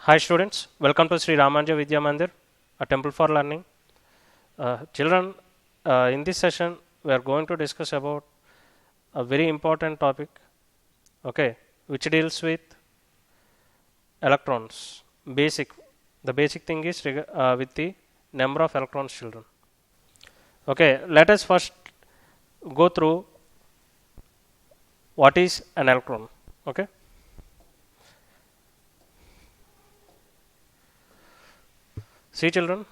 Hi students, welcome to Sri Ramanja Vidya Mandir, a temple for learning. Children, in this session we are going to discuss about a very important topic, okay, which deals with electrons. The basic thing is with the number of electrons, children. Okay, let us first go through what is an electron. Okay, see children,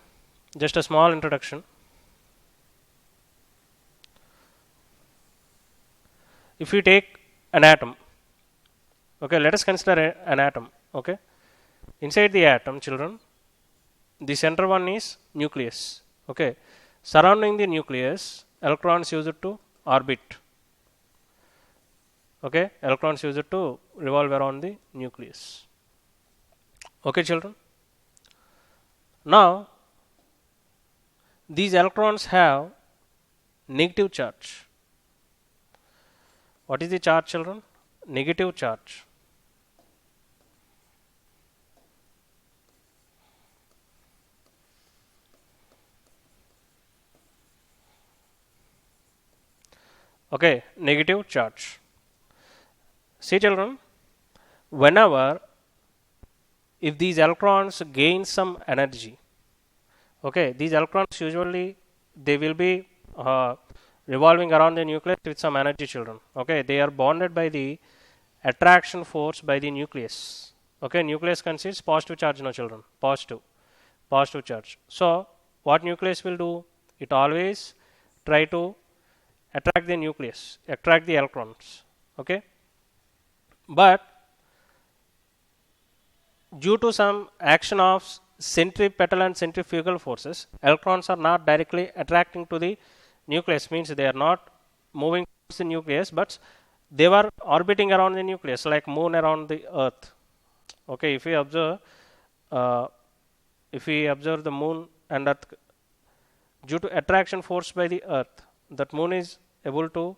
just a small introduction. If we take an atom, okay, let us consider an atom. Okay, inside the atom, children, the center one is nucleus. Okay, surrounding the nucleus, electrons use it to orbit. Okay, electrons use it to revolve around the nucleus. Okay, children. Now, these electrons have negative charge. What is the charge, children? Negative charge. Okay, negative charge. See, children, whenever if these electrons gain some energy, okay, these electrons usually they will be revolving around the nucleus with some energy, children. Okay, they are bonded by the attraction force by the nucleus. Okay, nucleus consists positive charge, no children, positive charge. So what nucleus will do? It always try to attract the nucleus, attract the electrons. Okay, but due to some action of centripetal and centrifugal forces, electrons are not directly attracting to the nucleus, means they are not moving towards the nucleus, but they were orbiting around the nucleus like moon around the earth. Okay, uh, if we observe the moon and earth, due to attraction force by the earth, that moon is able to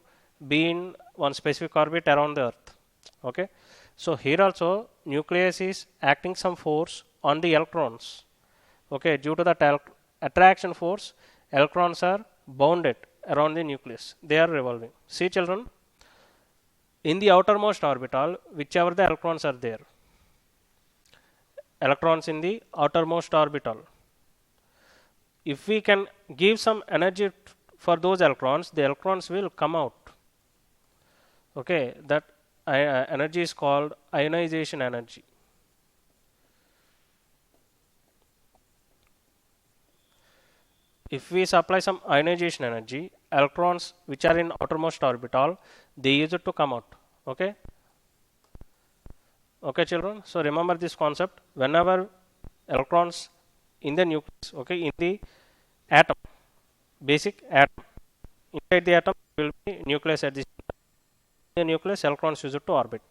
be in one specific orbit around the earth. Okay, so here also nucleus is acting some force on the electrons. Okay, due to that attraction force, electrons are bounded around the nucleus, they are revolving. See children, in the outermost orbital, whichever the electrons are there, electrons in the outermost orbital, if we can give some energy for those electrons, the electrons will come out. Okay, that energy is called ionization energy. If we supply some ionization energy, electrons which are in outermost orbital, they use it to come out. Okay, okay children, so remember this concept. Whenever electrons in the nucleus, okay, in the atom, basic atom, inside the atom will be nucleus at the nucleus, electrons use it to orbit.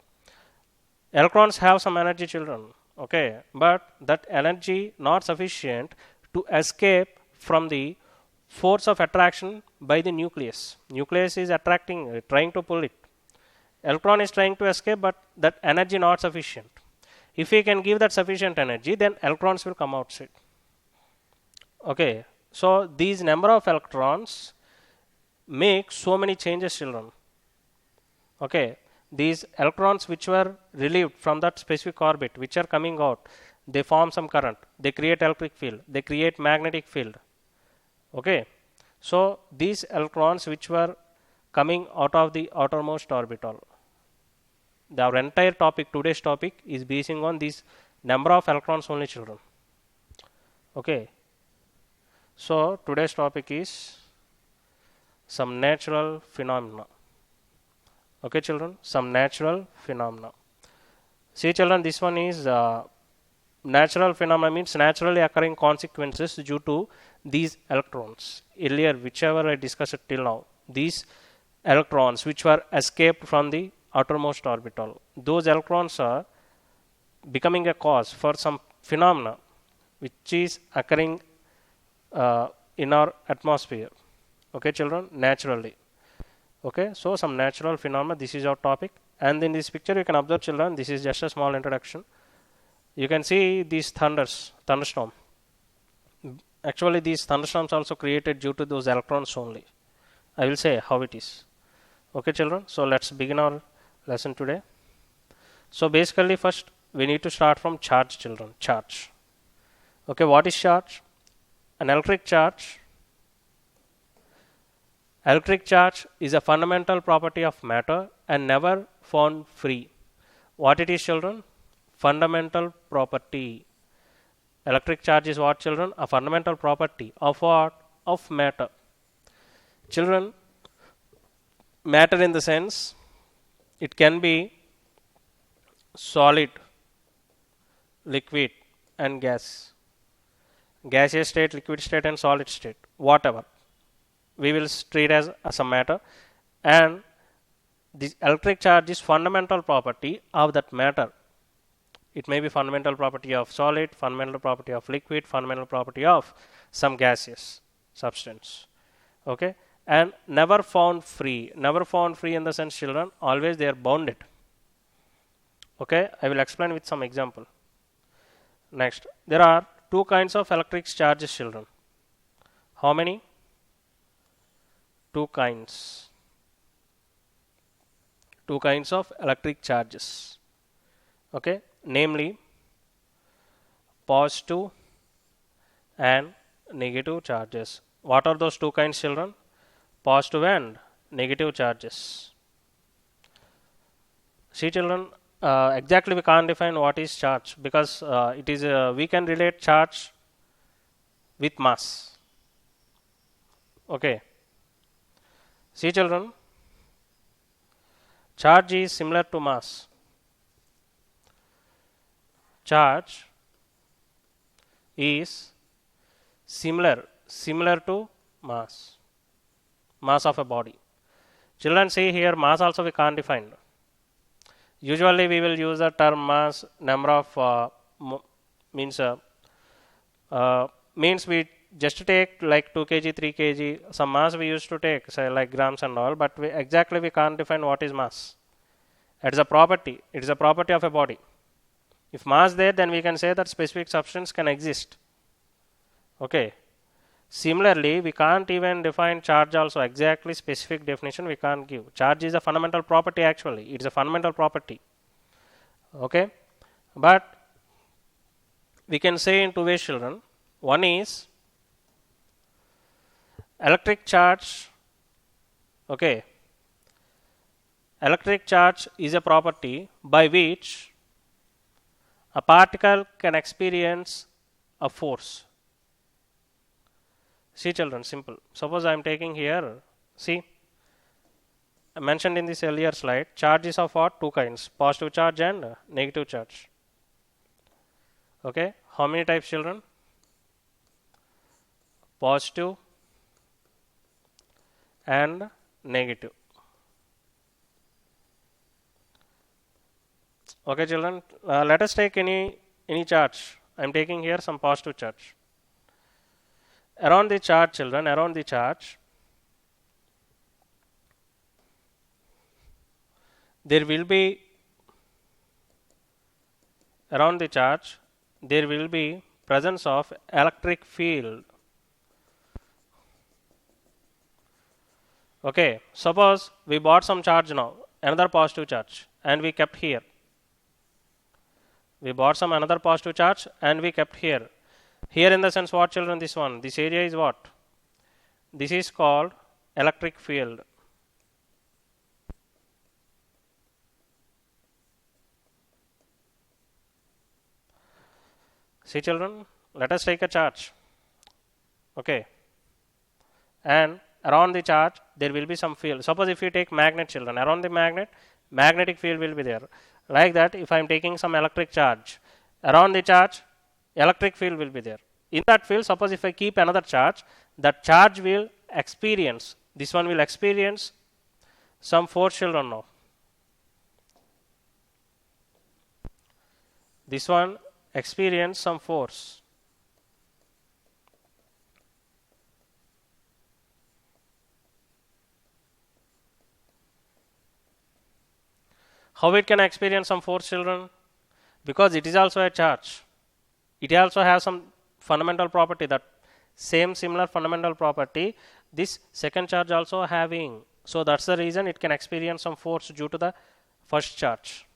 Electrons have some energy, children, okay, but that energy not sufficient to escape from the force of attraction by the nucleus. Nucleus is attracting, trying to pull it. Electron is trying to escape, but that energy not sufficient. If we can give that sufficient energy, then electrons will come outside. Okay, so these number of electrons make so many changes, children. Okay, these electrons which were relieved from that specific orbit, which are coming out, they form some current, they create electric field, they create magnetic field. Okay, so these electrons which were coming out of the outermost orbital, our entire topic, today's topic, is basing on these number of electrons only, children. Okay, so today's topic is some natural phenomena. Okay children, some natural phenomena. See children, this one is natural phenomena, means naturally occurring consequences due to these electrons. Earlier, whichever I discussed till now, these electrons which were escaped from the outermost orbital, those electrons are becoming a cause for some phenomena which is occurring in our atmosphere. Okay children, naturally. Okay, so some natural phenomena, this is our topic. And in this picture you can observe, children, this is just a small introduction. You can see these thunderstorm. Actually, these thunderstorms also created due to those electrons only. I will say how it is. Okay, children. So let's begin our lesson today. So basically, first we need to start from charge, children. Charge. Okay, what is charge? An electric charge. Electric charge is a fundamental property of matter and never found free. What it is, children? Fundamental property. Electric charge is what, children? A fundamental property of what? Of matter. Children, matter in the sense it can be solid, liquid, and gas. Gaseous state, liquid state, and solid state. Whatever. We will treat as a matter. And this electric charge is fundamental property of that matter. It may be fundamental property of solid, fundamental property of liquid, fundamental property of some gaseous substance. Okay, and never found free. Never found free in the sense, children, always they are bounded. Okay, I will explain with some example. Next, there are two kinds of electric charges, children. How many? Two kinds. Two kinds of electric charges. Okay, namely positive and negative charges. What are those two kinds, children? Positive and negative charges. See, children, exactly we can't define what is charge because it is we can relate charge with mass. Okay. See, children, charge is similar to mass. Charge is similar to mass of a body. Children, see here, mass also we can't define. Usually we will use the term mass, number of means we just take like 2 kg, 3 kg, some mass we used to take, say like grams and all, but exactly we can't define what is mass. It is a property. It is a property of a body. If mass there, then we can say that specific substance can exist. Okay. Similarly, we can't even define charge also, exactly specific definition we can't give. Charge is a fundamental property actually. It is a fundamental property. Okay. But we can say in two ways, children. One is electric charge. Okay. Electric charge is a property by which a particle can experience a force. See, children, simple. Suppose I am taking here, see, I mentioned in this earlier slide, charge is of what? Two kinds, positive charge and negative charge. Okay, how many types, children? Positive and negative. Okay, children, let us take any charge. I am taking here some positive charge. Around the charge, children, around the charge, there will be around the charge, there will be presence of electric field. Okay, suppose we bought some charge now, another positive charge, and we kept here. We bought some another positive charge and we kept here. Here in the sense what, children, this one, this area is what? This is called electric field. See, children, let us take a charge. Okay. And around the charge there will be some field. Suppose if you take magnet, children, around the magnet, magnetic field will be there. Like that, if I am taking some electric charge, around the charge, electric field will be there. In that field, suppose if I keep another charge, that charge will experience, this one will experience some force, children, now. This one experience some force. How it can experience some force, children? because it is also a charge. It also has some fundamental property, that same similar fundamental property this second charge also having. So that's the reason it can experience some force due to the first charge.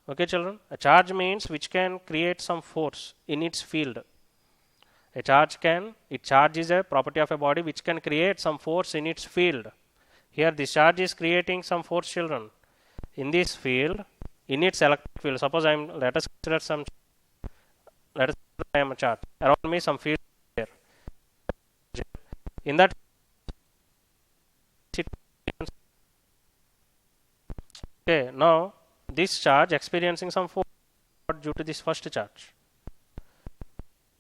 Okay, children, a charge means which can create some force in its field. A charge is a property of a body which can create some force in its field. Here this charge is creating some force, children, in this field, in its electric field. Suppose let us consider I am a charge around me, some field here. In that, okay, now this charge experiencing some force due to this first charge.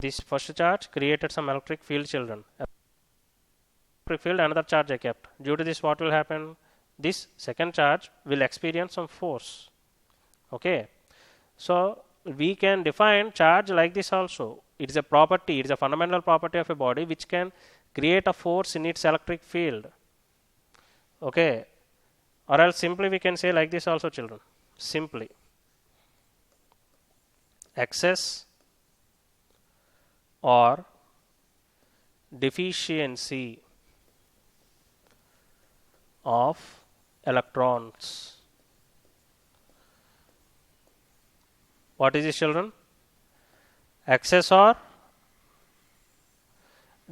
This first charge created some electric field, children. Electric field, another charge I kept. Due to this, what will happen? This second charge will experience some force. Okay, so we can define charge like this also. It is a property, it is a fundamental property of a body which can create a force in its electric field. Okay, or else simply we can say like this also, children. Simply, excess or deficiency of electrons. What is this, children? Excess or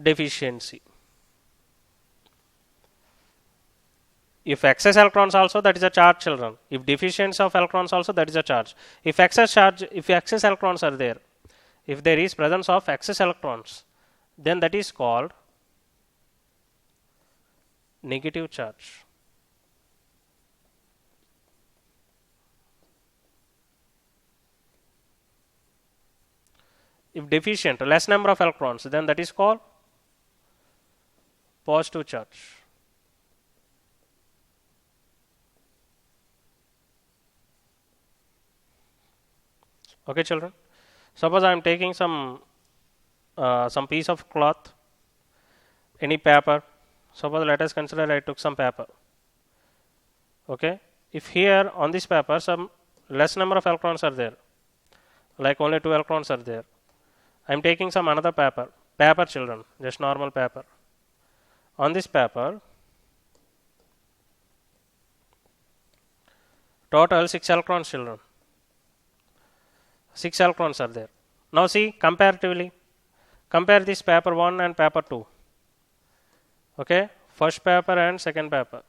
deficiency. If excess electrons also, that is a charge, children. If deficiency of electrons also, that is a charge. If excess electrons are there, if there is presence of excess electrons, then that is called negative charge. If deficient, less number of electrons, then that is called positive charge. Okay, children. Suppose I am taking some piece of cloth, any paper. Suppose let us consider I took some paper. Okay, if here on this paper some less number of electrons are there, like only 2 electrons are there, I am taking some another paper, children, just normal paper. On this paper, total 6 electrons, children. 6 electrons are there. Now see, comparatively, compare this paper 1 and paper 2. Okay, first paper and second paper.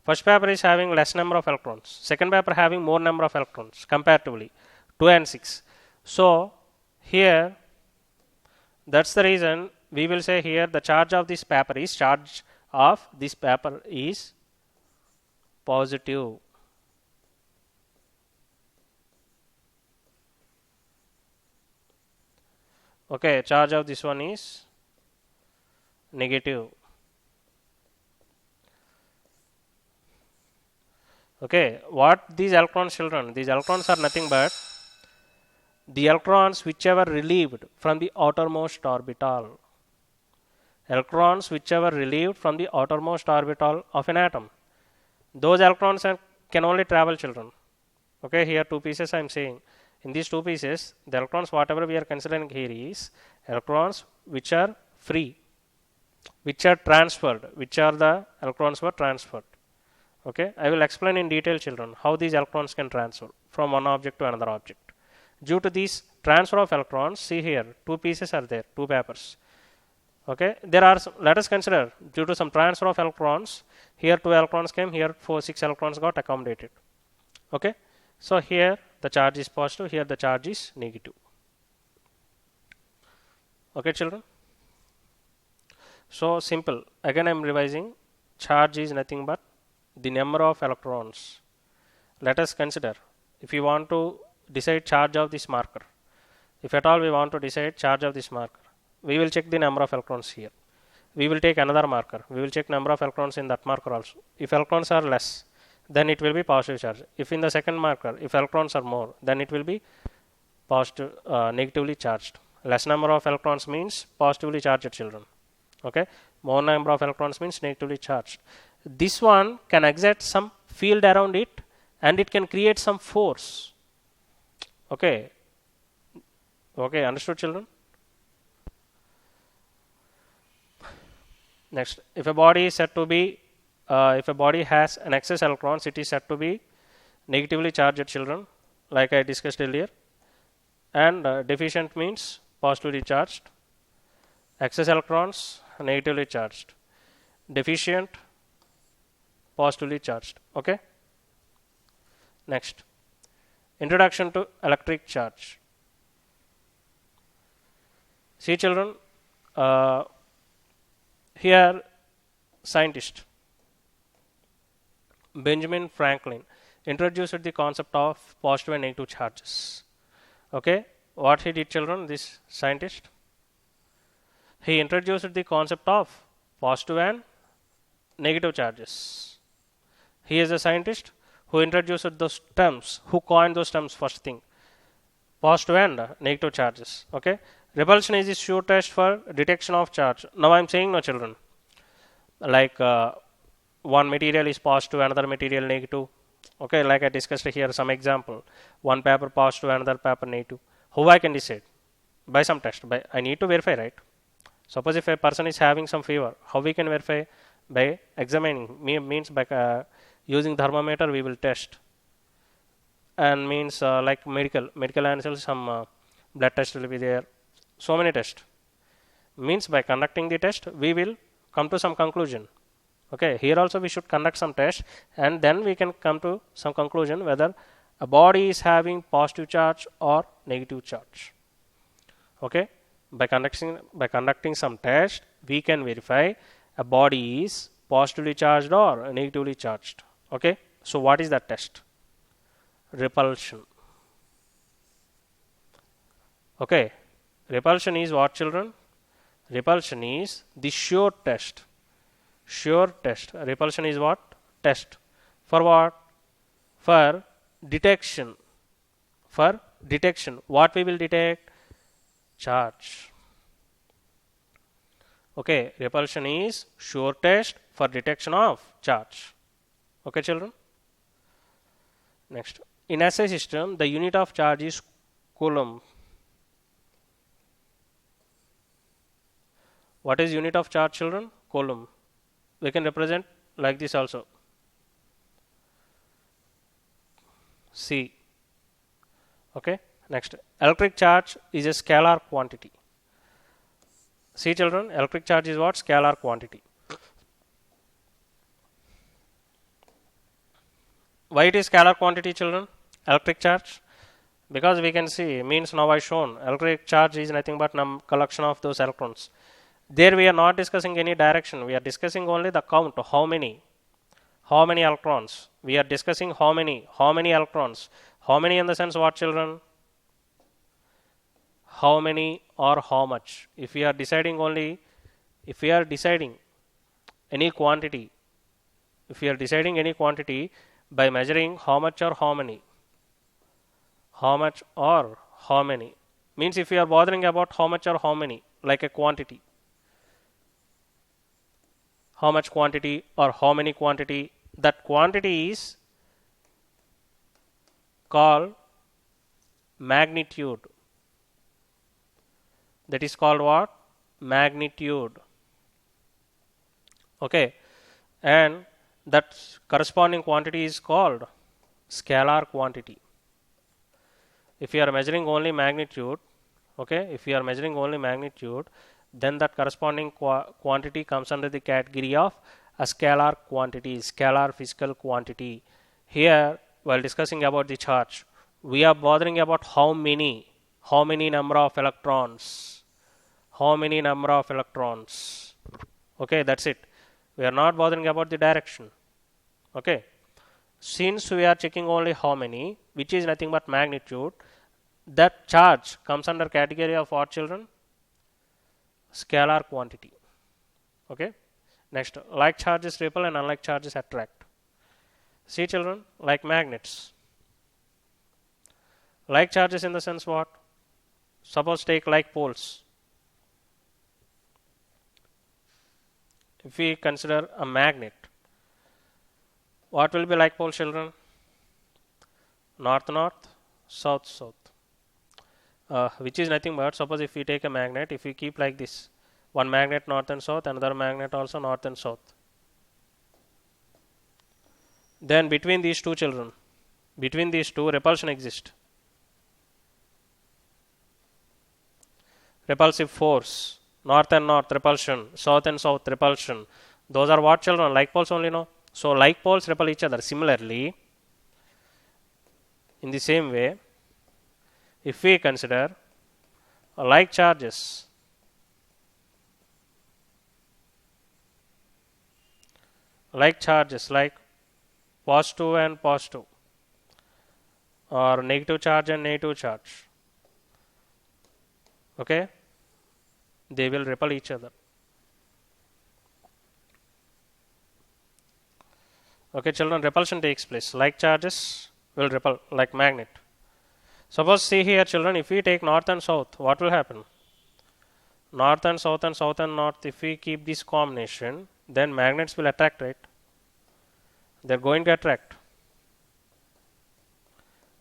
First paper is having less number of electrons. Second paper having more number of electrons comparatively, 2 and 6. So here, that's the reason we will say here the charge of this paper is positive. Okay, charge of this one is negative. Okay, what these electrons, children? These electrons are nothing but the electrons whichever relieved from the outermost orbital. Electrons whichever relieved from the outermost orbital of an atom. Those electrons can only travel, children. Okay, here 2 pieces I am saying. In these 2 pieces, the electrons whatever we are considering here is electrons which are free, which are transferred, which are the electrons were transferred. Okay, I will explain in detail, children, how these electrons can transfer from one object to another object. Due to this transfer of electrons, see here 2 pieces are there, 2 papers. Okay, there are let us consider due to some transfer of electrons, here 2 electrons came, here 6 electrons got accommodated. Okay, so here the charge is positive, here the charge is negative. Okay, children. So simple. Again I am revising. Charge is nothing but the number of electrons. Let us consider if you want to decide charge of this marker. If at all we want to decide charge of this marker, we will check the number of electrons here. We will take another marker. We will check number of electrons in that marker also. If electrons are less, then it will be positive charge. If in the second marker, if electrons are more, then it will be positive, negatively charged. Less number of electrons means positively charged, children. Okay, more number of electrons means negatively charged. This one can exert some field around it and it can create some force. Okay, okay, understood, children? Next, if a body is said to be if a body has an excess electrons, it is said to be negatively charged, children, like I discussed earlier. And deficient means positively charged. Excess electrons negatively charged. Deficient positively charged. Okay. Next, introduction to electric charge. See, children, here scientist Benjamin Franklin introduced the concept of positive and negative charges. Okay, what he did, children, this scientist, he introduced the concept of positive and negative charges. He is a scientist who introduced those terms, who coined those terms first thing, positive and negative charges. Okay, repulsion is the sure test for detection of charge. Now I am saying, no, children, like one material is positive, another material negative. Okay, like I discussed here some example, one paper positive, another paper negative. How I can decide? By some test. By I need to verify, right? Suppose if a person is having some fever, how we can verify? By examining. Means by using thermometer we will test, and means like medical answers, some blood test will be there. So many tests. Means by conducting the test we will come to some conclusion. Okay, here also we should conduct some tests, and then we can come to some conclusion whether a body is having positive charge or negative charge. Okay, by conducting some test we can verify a body is positively charged or negatively charged. Okay, so what is that test? Repulsion. Okay, repulsion is what, children? Repulsion is the sure test. Sure test. Repulsion is what? Test. For what? For detection. For detection. What we will detect? Charge. Okay, repulsion is sure test for detection of charge. Okay, children? Next, in SI system, the unit of charge is coulomb. What is unit of charge, children? Coulomb. We can represent like this also. C. Okay. Next, electric charge is a scalar quantity. See, children, electric charge is what? Scalar quantity. Why it is scalar quantity, children? Electric charge? Because we can see, means now I shown electric charge is nothing but collection of those electrons. There we are not discussing any direction. We are discussing only the count. How many electrons. We are discussing how many electrons. How many in the sense what, children? How many or how much. If we are deciding only, if we are deciding any quantity, by measuring how much or how many, means if we are bothering about how much or how many, like a quantity, how much quantity or how many quantity, that quantity is called magnitude. That is called what? Magnitude. Okay, and that corresponding quantity is called scalar quantity. If you are measuring only magnitude, okay, if you are measuring only magnitude, then that corresponding quantity comes under the category of a scalar quantity, scalar physical quantity. Here, while discussing about the charge, we are bothering about how many number of electrons, okay, that's it. We are not bothering about the direction. Okay, since we are checking only how many, which is nothing but magnitude, that charge comes under category of what, children? Scalar quantity. Okay, next, like charges repel and unlike charges attract. See, children, like magnets, like charges in the sense what? Suppose take like poles. If we consider a magnet, what will be like pole, children? north north, south south, which is nothing but, suppose if we take a magnet, if we keep like this, one magnet north and south, another magnet also north and south, then between these two children, between these two, repulsion exists. Repulsive force, north and north repulsion, south and south repulsion. Those are what, children? Like poles only, no? So like poles repel each other. Similarly, in the same way, if we consider like charges, like positive and positive, or negative charge and negative charge, okay, they will repel each other. Okay, children, repulsion takes place. Like charges will repel like magnet. Suppose, see here, children, if we take north and south, what will happen? North and south and south and north, if we keep this combination, then magnets will attract, right? They're going to attract.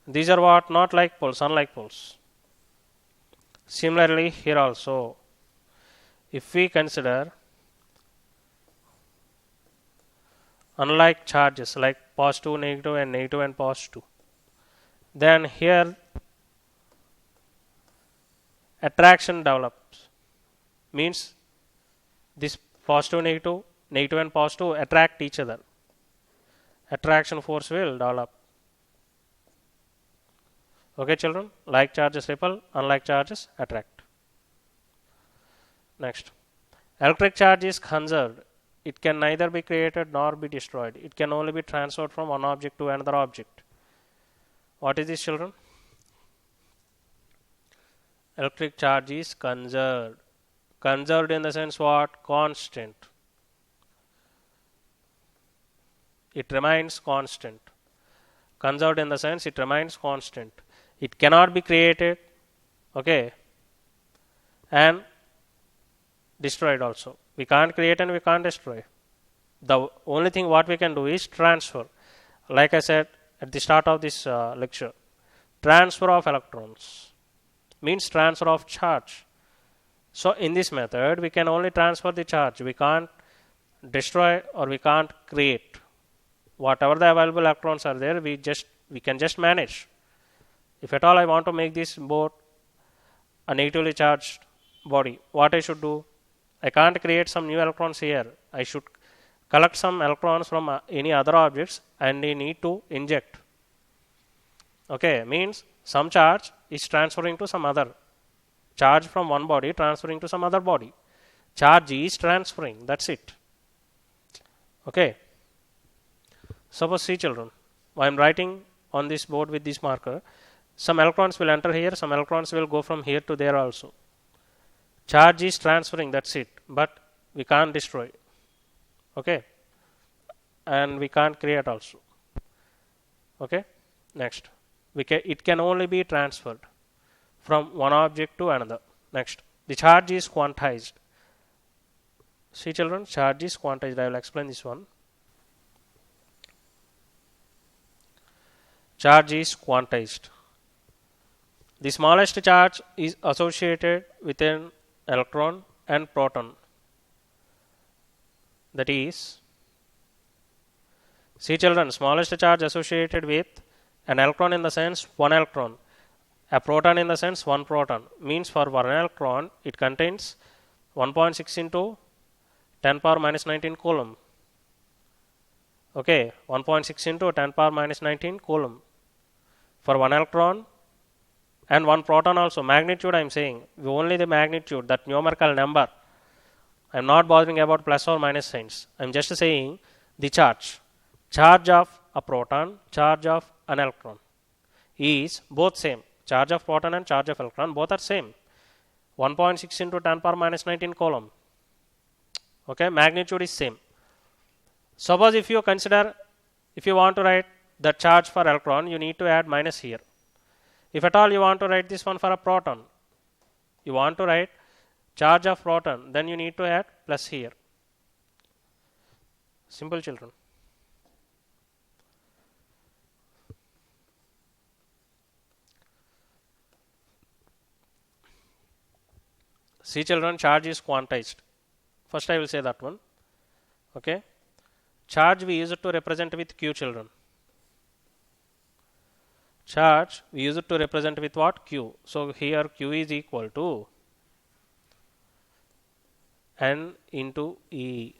These are what? Not like poles, unlike poles. Similarly, here also, if we consider unlike charges like positive, negative and positive, then here attraction develops. Means this positive, negative and positive attract each other. Attraction force will develop. Okay, children, like charges repel, unlike charges attract. Next, electric charge is conserved. It can neither be created nor be destroyed. It can only be transferred from one object to another object. What is this, children? Electric charge is conserved. Conserved in the sense what? Constant. It remains constant. Conserved in the sense it remains constant. It cannot be created, okay, and destroyed also. We can't create and we can't destroy. The only thing what we can do is transfer. Like I said at the start of this lecture, transfer of electrons means transfer of charge. So in this method, we can only transfer the charge. We can't destroy or we can't create. Whatever the available electrons are there, we can just manage. If at all I want to make this boat a negatively charged body, what I should do? I can't create some new electrons here. I should collect some electrons from any other objects and I need to inject. Okay, means some charge is transferring to some other. Charge from one body transferring to some other body. Charge is transferring, that's it. Okay. Suppose, see, children, I am writing on this board with this marker. Some electrons will enter here, some electrons will go from here to there also. Charge is transferring, that's it. But we can't destroy. Okay. And we can't create also. Okay. Next. It can only be transferred from one object to another. Next. The charge is quantized. See, children, charge is quantized. I will explain this one. Charge is quantized. The smallest charge is associated with an electron and proton. That is, see, children, smallest charge associated with an electron in the sense one electron, a proton in the sense one proton. Means for one electron, it contains 1.6 into 10 power minus 19 coulomb. Okay, 1.6 into 10 power minus 19 coulomb. For one electron and one proton also. Magnitude I am saying, only the magnitude, that numerical number. I am not bothering about plus or minus signs. I am just saying the charge. Charge of a proton, charge of an electron is both same. Charge of proton and charge of electron both are same. 1.6 into 10 power minus 19 coulomb. Okay, magnitude is same. Suppose if you consider, if you want to write the charge for electron, you need to add minus here. If at all you want to write this one for a proton, you want to write charge of proton, then you need to add plus here. Simple, children. See children, charge is quantized. First I will say that one. Okay, charge we use it to represent with q children. Charge we use it to represent with what? Q. So here q is equal to n into E.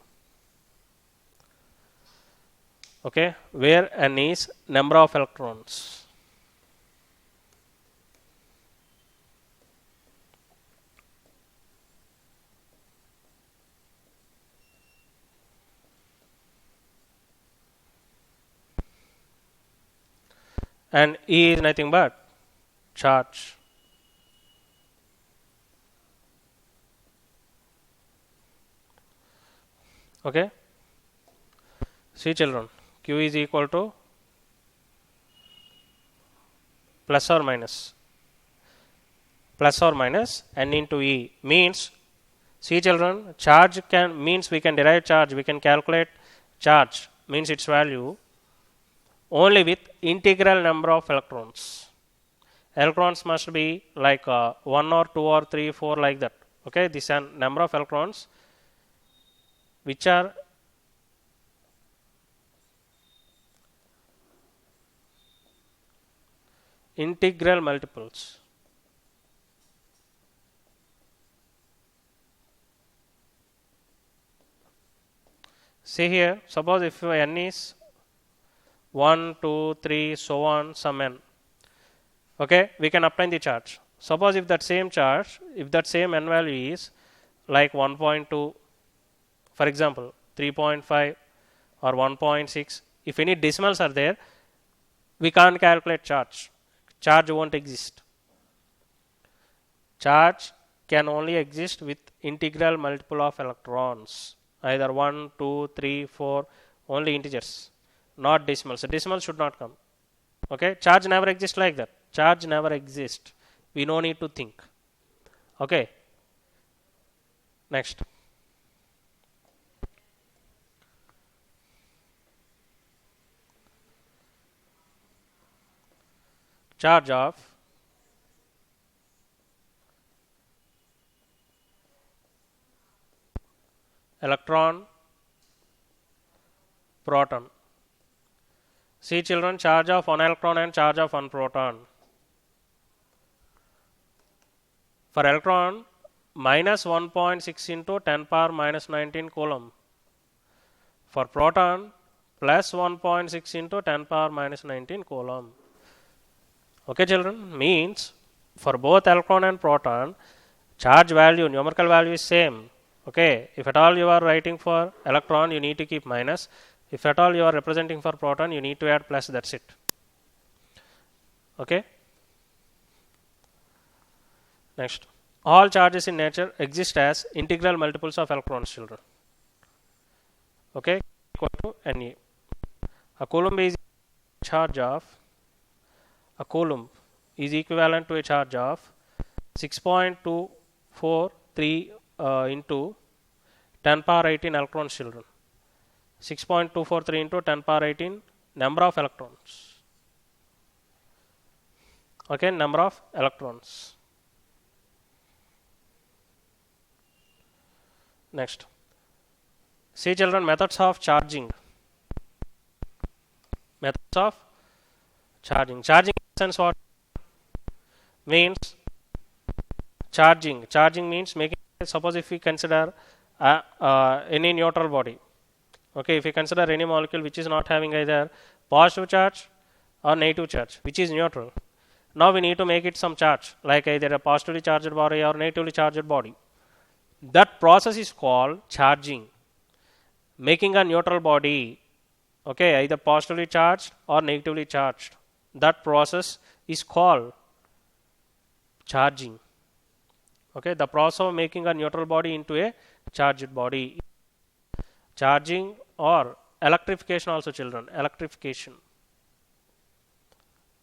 Okay, where n is number of electrons. And E is nothing but charge. Okay, see children, q is equal to plus or minus n into E means, see children, charge means we can derive charge, we can calculate charge, means its value only with integral number of electrons. Electrons must be like 1 or 2 or 3, 4 like that. Okay, this is number of electrons which are integral multiples. See here, suppose if n is 1, 2, 3, so on, some n. Okay, we can obtain the charge. Suppose if that same charge, if that same n value is like 1.2, for example, 3.5 or 1.6, if any decimals are there, we can't calculate charge. Charge won't exist. Charge can only exist with integral multiple of electrons, either 1, 2, 3, 4, only integers, not decimals. So decimals should not come. Okay, charge never exists like that. Charge never exists. We no need to think. Okay, next. Charge of electron, proton. See children, charge of one electron and charge of one proton. For electron, minus 1.6 into 10 power minus 19 coulomb. For proton, plus 1.6 into 10 power minus 19 coulomb. Okay children, means for both electron and proton, charge value, numerical value is same. Okay, if at all you are writing for electron, you need to keep minus. If at all you are representing for proton, you need to add plus, that's it. Okay. Next, all charges in nature exist as integral multiples of electrons, children. Okay, equal to Ne. A coulomb is charge of, a coulomb is equivalent to a charge of 6.243 into 10 power 18 electrons, children. 6.243 into 10 power 18 number of electrons. Okay, number of electrons. Next, see children, methods of charging. Methods of charging. Charging in sense what means? Charging. Charging means making. Suppose if we consider any neutral body. Okay, if we consider any molecule which is not having either positive charge or negative charge, which is neutral. Now we need to make it some charge, like either a positively charged body or negatively charged body. That process is called charging. Making a neutral body, okay, either positively charged or negatively charged. That process is called charging. Okay, the process of making a neutral body into a charged body. Charging or electrification also, children. Electrification.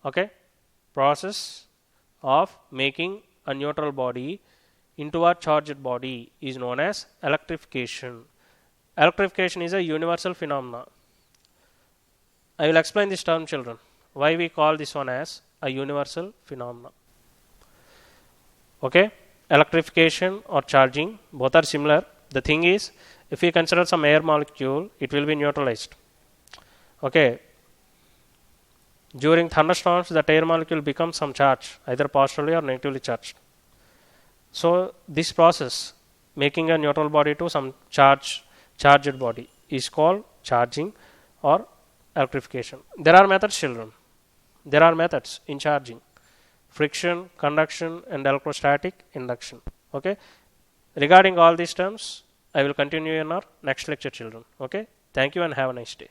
Okay, process of making a neutral body into a charged body is known as electrification. Electrification is a universal phenomena. I will explain this term, children. Why we call this one as a universal phenomena. Okay, electrification or charging, both are similar. The thing is, if we consider some air molecule, it will be neutralized. Okay, during thunderstorms, that air molecule becomes some charge, either positively or negatively charged. So this process, making a neutral body to some charged body, is called charging or electrification. There are methods, children. There are methods in charging: friction, conduction, and electrostatic induction. Okay. Regarding all these terms, I will continue in our next lecture, children. Okay. Thank you and have a nice day.